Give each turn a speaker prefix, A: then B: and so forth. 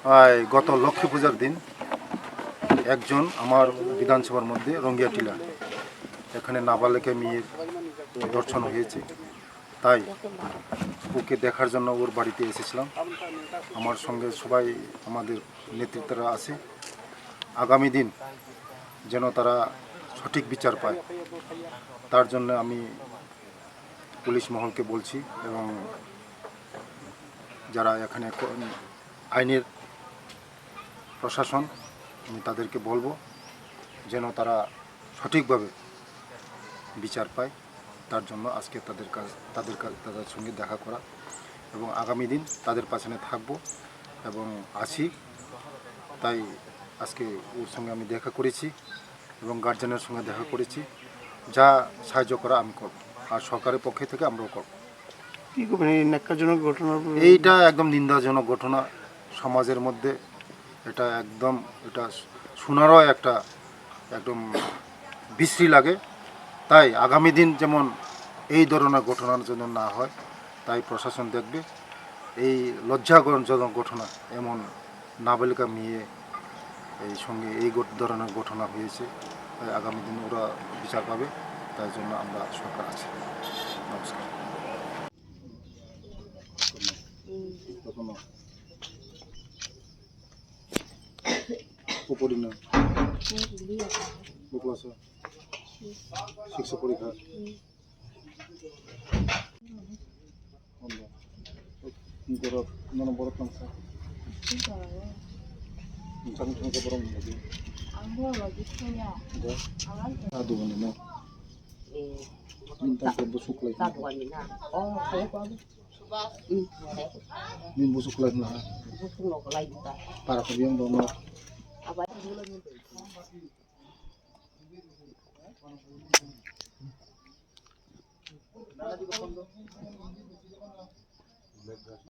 A: গত লক্ষ্মী পূজার দিন একজন আমার বিধানসভার মধ্যে রঙ্গিয়াটিলা এখানে নাবালিকা মেয়ের দর্শন হয়েছে, তাই ওকে দেখার জন্য ওর বাড়িতে এসেছিলাম। আমার সঙ্গে সবাই আমাদের নেতৃত্বরা আছে। আগামী দিন যেন তারা সঠিক বিচার পায় তার জন্য আমি পুলিশ মহলকে বলছি এবং যারা এখানে আইনের প্রশাসন আমি তাদেরকে বলবো যেন তারা সঠিকভাবে বিচার পায়। তার জন্য আজকে তাদের সঙ্গে দেখা করা এবং আগামী দিন তাদের পাশে থাকবো এবং আছি। তাই আজকে ওর সঙ্গে আমি দেখা করেছি এবং গার্জেনের সঙ্গে দেখা করেছি। যা সাহায্য করা আমি করব, আর সরকারের পক্ষে থেকে আমরাও করব।
B: কী করবেন এই ন্যাক্কারজনক ঘটনা?
A: এইটা একদম নিন্দাজনক ঘটনা সমাজের মধ্যে। এটা শোনারও একদম বিশ্রী লাগে। তাই আগামী দিন যেমন এই ধরনের ঘটনার জন্য না হয়, তাই প্রশাসন দেখবে। এই লজ্জাজনক ঘটনা, এমন নাবালিকা মেয়ে এই সঙ্গে এই ধরনের ঘটনা হয়েছে, তাই আগামী দিন ওরা বিচার পাবে। তাই জন্য আমরা সরকার আছি। নমস্কার। উপরি না ক্লাস 6 পরীক্ষা বড় class Jangan cuma seberang lagi.
C: Ambo lagi punya.
A: Udah.
C: Aman.
A: Aduh ini no. Minta berbusuk lagi.
C: Tak bukan mina. Oh, saya kau.
A: Min busuk lagi lah.
C: Busuk lo kalau kita.
A: Para kebiang dong no.
C: Apa dulu nih?